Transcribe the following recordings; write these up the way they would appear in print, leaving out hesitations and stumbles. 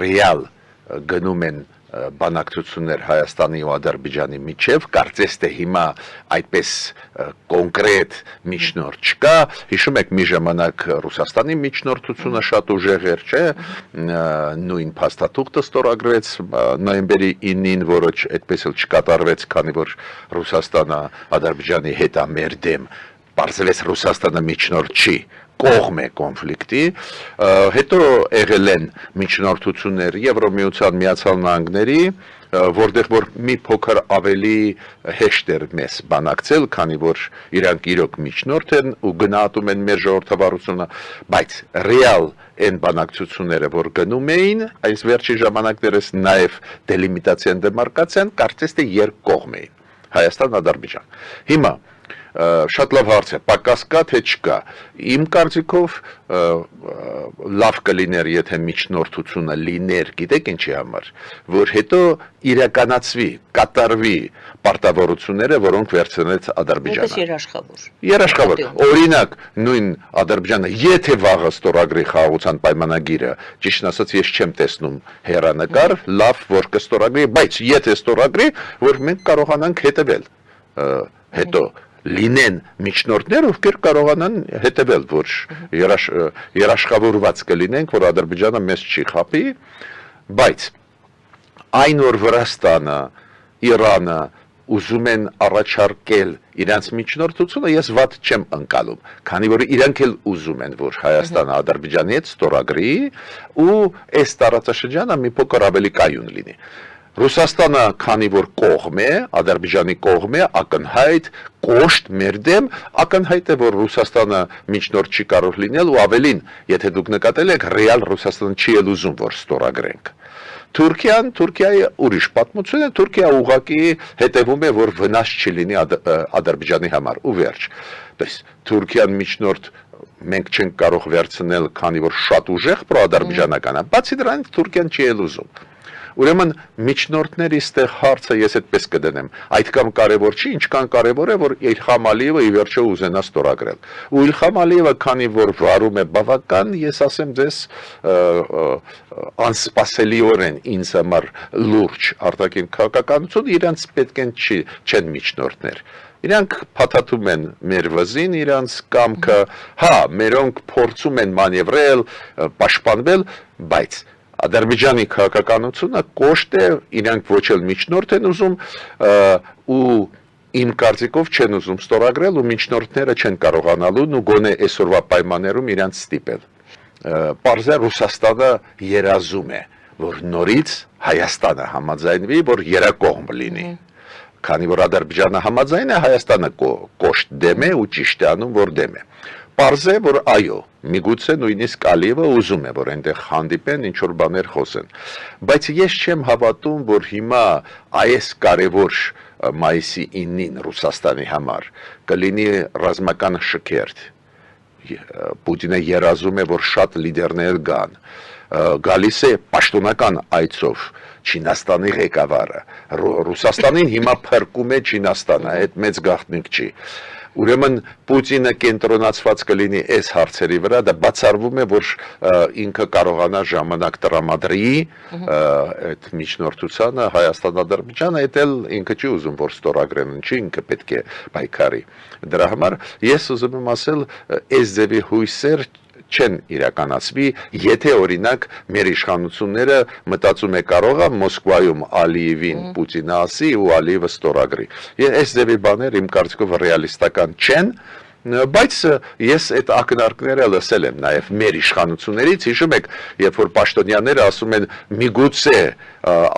ռեալ գնում են բանակցություններ Հայաստանի ու Ադրբեջանի միջև, կարծես թե հիմա այդպես կոնկրետ միջնորդ չկա, հիշում եք մի ժամանակ Ռուսաստանի միջնորդությունը շատ ուժեղ էր, չէ, նույն փաստաթուղթը ստորագրվեց նոյեմբերի 9-ին, որը այդպես էլ չկատարվեց, քանի որ Ռուսաստանը Ադրբեջանի հետ է մեր դեմ, պարզվեց Ռուսաստանը միջնորդ չի, կողմ է կոնֆլիկտի, հետո եղել են միջնորդություններ Եվրոմիության Միացյալ Նահանգների, որտեղ որ մի փոքր ավելի հեշտ էր մեզ բանակցել, քանի որ իրանք իրոք միջնորդ են ու գնահատում են մեր ժողովրդավարությունը, բայց ռեալ այն բանակցությունները, որ գնում էին, այս վերջի ժամանակներս նաև դելիմիտացիան դեմարկացիան, կարծես թե երկկողմ էին, Հայաստան-Ադրբեջան։ Հիմա շատ լավ հարց է, պակաս կա թե չկա, իմ կարծիքով լավ կլիներ, եթե միջնորդությունը լիներ, գիտեք ինչի համար, որ հետո իրականացվի, կատարվի պարտավորությունները, որոնք վերցնեց Ադրբեջանը։ Երաշխավոր։ Երաշխավոր, օրինակ, նույն Ադրբեջանը, եթե վաղը ստորագրի խաղաղության պայմանագիրը, ճիշտն ասած ես չեմ տեսնում հեռանկար, լավ, որ կստորագրի, բայց եթե ստորագրի, որ մենք կարողանանք հետևել հետո լինեն միջնորդներ, ովքեր կարողանան հետևել, որ երաշխավորված կլինենք, որ Ադրբեջանը մեզ չի խաբի, բայց այն որ Վրաստանը, Իրանը ուզում են առաջարկել իրենց միջնորդությունը, ես վատ չեմ ընկալում, քանի որ իրանք էլ ուզում են, որ Հայաստանը Ադրբեջանի հետ ստորագրի ու այս տարածաշրջանը մի փոքր ավելի կայուն լինի։ Ռուսաստանը, քանի որ կողմ է, Ադրբեջանի կողմ է, ակնհայտ, կոշտ մեր դեմ, ակնհայտ է, որ Ռուսաստանը միջնորդ չի կարող լինել ու ավելին, եթե դուք նկատել եք, ռեալ Ռուսաստանը չի էլ ուզում, որ ստորագրենք։ Թուրքիայի ուրիշ պատմություն է, Թուրքիա ուղղակի հետևում է, որ վնաս չլինի Ադրբեջանի համար, ու վերջ։ Թուրքիան միջնորդ մենք չենք կարող վերցնել, քանի որ շատ ուժեղ պրոադրբեջանական է, բացի դրանից Թուրքիան չի էլ ուզում։ Ուրեմն միջնորդների ստեղ հարցը ես այդպես կդնեմ, այդքան կարևոր չի, ինչքան կարևոր է, որ Իլհամ Ալիևը ի վերջո ուզենա ստորագրել։ Ու Իլհամ Ալիևը, քանի որ վարում է բավական, ես ասեմ ձեզ անսպասելիորեն ինձ համար լուրջ արտաքին քաղաքականություն, իրանց պետք են չեն միջնորդներ։ Իրանք փաթաթում են մեր վզին, իրանց կամքը, հա, մերոնք փորձում են մանևրել, պաշտպանվել, բայց Ադրբեջանի քաղաքականությունը կոշտ է, իրանք ոչ էլ միջնորդ են ուզում ու իմ կարծիքով չեն ուզում ստորագրել ու միջնորդները չեն կարողանալու ու գոնե այսօրվա պայմաններում իրանց ստիպել։ Պարզ է Ռուսաստանը երազում է, որ նորից Հայաստանը համաձայնվի, որ երկկողմ լինի։ Քանի որ Ադրբեջանը համաձայն է, Հայաստանը կոշտ դեմ է ու ճիշտ է անում, որ դեմ է։ Պարզ է, որ այո, միգուցե նույնիսկ Ալիևը ուզում է, որ այնտեղ հանդիպեն, ինչ-որ բաներ խոսեն։ Բայց ես չեմ հավատում, որ հիմա այս կարևոր մայիսի 9-ին Ռուսաստանի համար կլինի ռազմական շքերթ։ Պուտինը երազում է, որ շատ լիդերներ գան։ Գալիս է պաշտոնական այցով Չինաստանի ղեկավարը։ Ռուսաստանին հիմա փրկում է Չինաստանը, այդ մեծ գաղտնիք չի։ Ուրեմն Պուտինը կենտրոնացված կլինի այս հարցերի վրա, դա բացառվում է, որ ինքը կարողանա ժամանակ տրամադրի այդ միջնորդությանը Հայաստան-Ադրբեջանը, այդ էլ ինքը չի ուզում, որ ստորագրեն, ինչի ինքը պետք է պայքարի։ Դրա համար ես ուզում եմ ասել, այս ձևի հույսեր չեն իրականացվի, եթե օրինակ մեր իշխանությունները մտածում է կարողա Մոսկվայում Ալիևին Պուտինը ասի ու Ալիևը ստորագրի։ Այս ձևի բաներ իմ կարծիքով ռեալիստական չեն, բայց ես այդ ակնարկները լսել եմ նաև մեր իշխանություններից, հիշում եք, երբ որ պաշտոնյաները ասում են միգուցե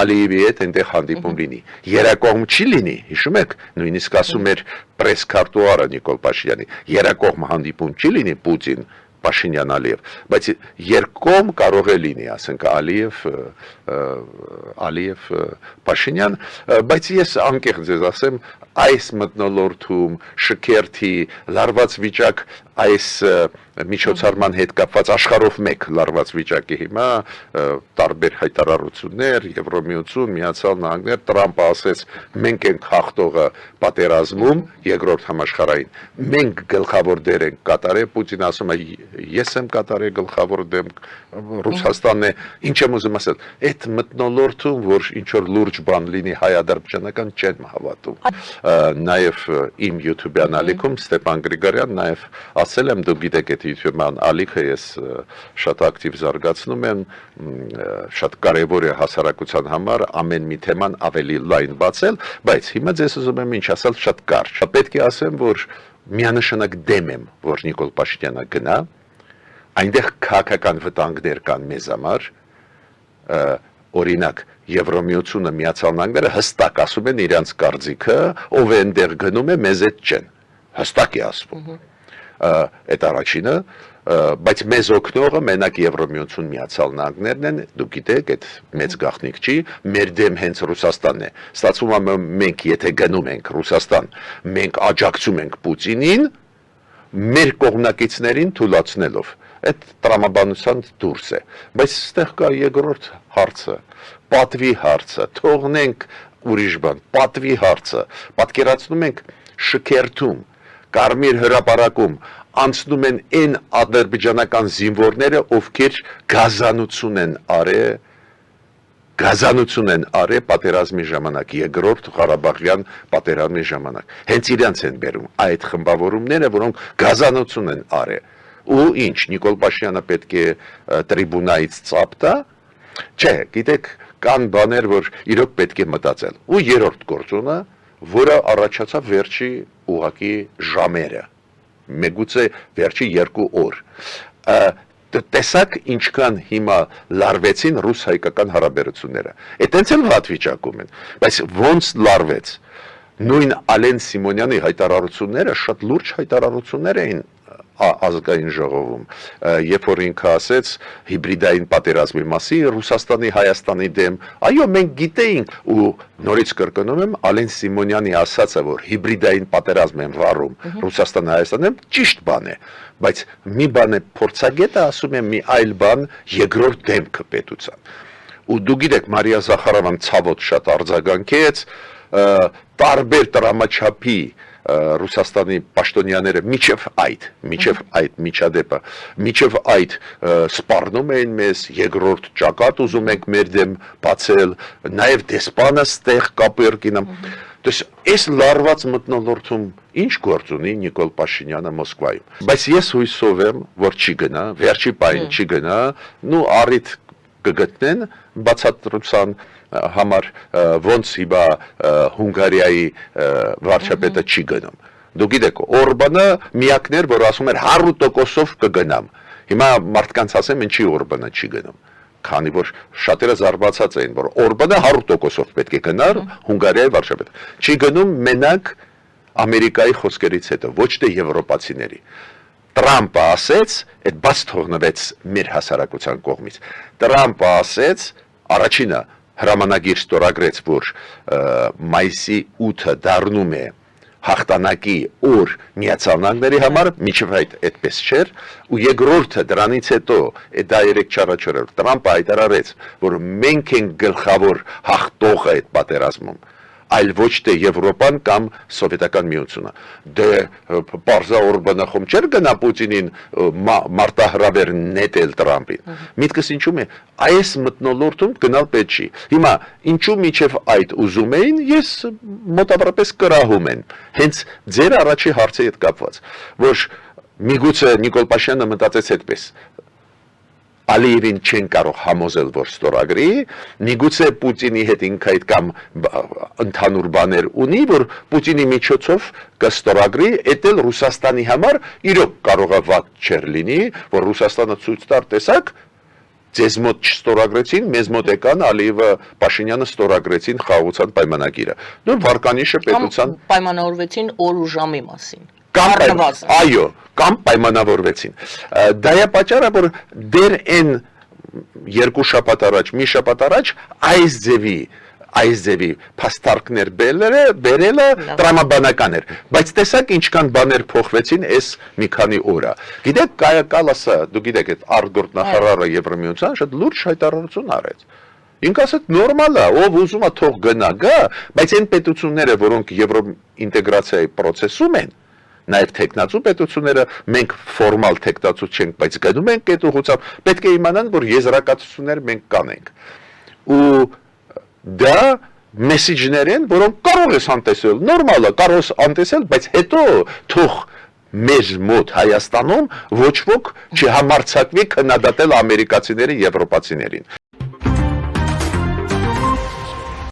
Ալիևի հետ այնտեղ հանդիպում լինի, երկկողմ չի լինի, հիշում եք, նույնիսկ ասում էր պրեսկարտուարը Նիկոլ Փաշինյանի, երկկողմ հանդիպում չի լինի Պուտին Փաշինյան Ալիև, բայց երկկողմ կարող է լինի, ասենք Ալիև Փաշինյան, բայց ես անկեղծ ձեզ ասեմ, այս մթնոլորտում շքերթի լարված վիճակ այս միջոցառման հետ կապված աշխարհով մեկ լարված վիճակի հիմա տարբեր հայտարարություններ, Եվրոմիություն, Միացյալ Նահանգներ, Տրամպը ասեց, մենք ենք հաղթողը պատերազմում, երկրորդ համաշխարհային, մենք գլխավոր դեր ենք կատարել, Պուտինը ասում է, ես եմ կատարել գլխավոր դեր, Ռուսաստանն է, ինչ եմ ուզում ասել, այդ մթնոլորտում, որ ինչ որ լուրջ բան լինի հայ-ադրբեջանական չեմ հավատում, նաև իմ YouTube-յան ալիքում Ստեփան Գրիգորյան նաև ասել եմ, դու գիտեք այդ YouTube-յան ալիքը ես շատ ակտիվ զարգացնում եմ, շատ կարևոր է հասարակության համար ամեն մի թեման ավելի լայն բացել, բայց հիմա ձեզ ուզում եմ ինչ ասել շատ կարճ։ Պետք է ասեմ, որ միանշանակ դեմ եմ, որ Նիկոլ Փաշինյանը գնա, այնտեղ քաղաքական վտանգներ կան մեզ համար, օրինակ Եվրոմիությունը, Միացյալ Նահանգները հստակ ասում են իրենց կարծիքը, ով է այնտեղ գնում է, մեզ հետ չեն, հստակ է ասվում, այդ առաջինը, բայց մեզ օգնողը մենակ Եվրոմիություն Միացյալ Նահանգներն են, դուք գիտեք, այդ մեծ գաղտնիք չի, մեր դեմ հենց Ռուսաստանն է, ստացվում է մենք եթե գնում ենք Ռուսաստան, մենք աջակցում ենք Պուտինին, մեր կողմնակիցներին թույլատնելով, այդ տրամաբանության դուրս է, բայց ստեղ կա երկրորդ հարցը, պատվի հարցը, թողնենք ուրիշ բան, պատվի հարցը, պատկերացնում ենք շքերթում, Կարմիր հրապարակում անցնում են այն ադրբեջանական զինվորները, ովքեր գազանություն են արել պատերազմի ժամանակ, երկրորդ Ղարաբաղյան պատերազմի ժամանակ։ Հենց իրենց են բերում այդ խմբավորումները, որոնք գազանություն են արել։ Ու ինչ, Նիկոլ Փաշինյանը պետք է տրիբունայից ծափ տա։ Չէ, գիտեք, կան բաներ, որ իրոք պետք է մտածել։ Ու երրորդ գործոնը, որը առաջացավ վերջի ուղակի ժամերը, մեգուցե վերջի 2 օր, տեսակ ինչքան հիմա լարվեցին ռուս-հայկական հարաբերությունները, այդտենց էլ վատ վիճակում են, բայց ոնց լարվեց, նույն Ալեն Սիմոնյանի հայտարարությունները շատ լուրջ հայտարարություններ էին ազգային ժողովում, երբ որ ինքը ասեց հիբրիդային պատերազմի մասի Ռուսաստանի, Հայաստանի դեմ, այո, մենք գիտեինք ու նորից կրկնում եմ, Ալեն Սիմոնյանի ասածը, որ հիբրիդային պատերազմ են վարում Ռուսաստանը, Հայաստանը, ճիշտ բան է, բայց մի բան է փորձագետը ասում է մի այլ բան երկրորդ դեմքը պետության։ Ու դու գիտեք, Մարիա Զախարովան ցավոտ շատ արձագանքեց, տարբեր տրամաչափի Ռուսաստանի պաշտոնյաները միջև այդ միջադեպը, միջև այդ սպառնում էին մեզ, երկրորդ ճակատ ուզում ենք մեր դեմ բացել, նաև դեսպանը ստեղ կապեր կինամ։ Դες այս լարված մտնոլորտում ինչ գործ ունի Նիկոլ Փաշինյանը Մոսկվայում։ Բայց ես հույսով եմ, որ չի գնա, վերջի պահին չի գնա, նու առիթ կգտնեն բացատրության համար ոնց հիմա Հունգարիայի վարչապետը չի գնում։ Դուք գիտեք, Օրբանը միակն էր, որ ասում էր 100%-ով կգնամ։ Հիմա մարդկանց ասեմ, ինչի Օրբանը չի գնում։ Քանի որ շատերը զարմացած էին, որ Օրբանը 100%-ով պետք է գնար Հունգարիայի վարչապետը։ Չի գնում մենակ Ամերիկայի խոսքերից հետո, ոչ թե եվրոպացիների։ Տրամպը ասեց, այդ բաց թողնվեց մեր հասարակության կողմից։ Տրամպը ասեց, առաջինը հրամանագիր ստորագրեց, որ մայիսի 8-ը դառնում է հաղթանակի օր Միացյալ Նահանգների համար, միջև այդ այդպես չէր, ու երկրորդը դրանից հետո, դա 3-4 օր, Տրամպը հայտարարեց, որ մենք ենք գլխավոր հաղթողը այդ պատերազմում, այլ ոչ թե Եվրոպան կամ Սովետական միությունը։ Դե պարզա Օրբանը խոմ չէր գնա Պուտինին մարտահրավեր նետել Տրամպին։ Միտքս ինչու՞մ է, այս մտնոլորտում գնալ պետք չի։ Հիմա ինչու միջև այդ ուզում էին, ես մոտավորապես կրահում են։ Հենց ձեր առաջի հարցի հետ կապված, որ միգուցե Նիկոլ Փաշինյանը մտածեց այդպես, Ալիևին չեն կարող համոզել, որ ստորագրի, միգուցե Պուտինի հետ ինքը այդ կամ ընդհանուր բաներ ունի, որ Պուտինի միջոցով կստորագրի, էդ էլ Ռուսաստանի համար իրոք կարող է վատ չէր լինի, որ Ռուսաստանը ցույց տար տեսակ, ձեզ մոտ չստորագրեցին, մեզ մոտ եկան Ալիևը Փաշինյանը ստորագրեցին խաղաղության պայմանագիրը։ Դու վարկանիշը պետության պայմանավորվեցին օր ու ժամի մասին։ Այո, կամ պայմանավորվեցին։ Դա է պատճառը, որ դեր են երկու շաբաթ առաջ, մի շաբաթ առաջ այս ձևի այս ձևի փաստարկներ բերելը տրամաբանական էր, բայց տեսակ ինչքան բաներ փոխվեցին այս մի քանի օրը։ Գիտեք, Կայա Կալասը, դու գիտեք, այդ արտգործ նախարարը Եվրամիության շատ լուրջ հայտարարություն արեց։ Ինքը ասաց նորմալ է, ով ուզում է թող գնա գա, բայց այն պետությունները, որոնք եվրոինտեգրացիայի process-ում են, նաև տեխնացու պետությունները մենք ֆորմալ տեխնացու չենք, բայց գնում ենք այդ ուղղությամբ, պետք է իմանան, որ եզրակացություններ մենք կանենք։ Ու դա մեսեջներ են, որոնք կարող ես անտեսել, նորմալ է, կարող ես անտեսել, բայց հետո թող մեր մոտ Հայաստանում ոչ ոք չհամարձակվի քննադատել ամերիկացիներին, եվրոպացիներին։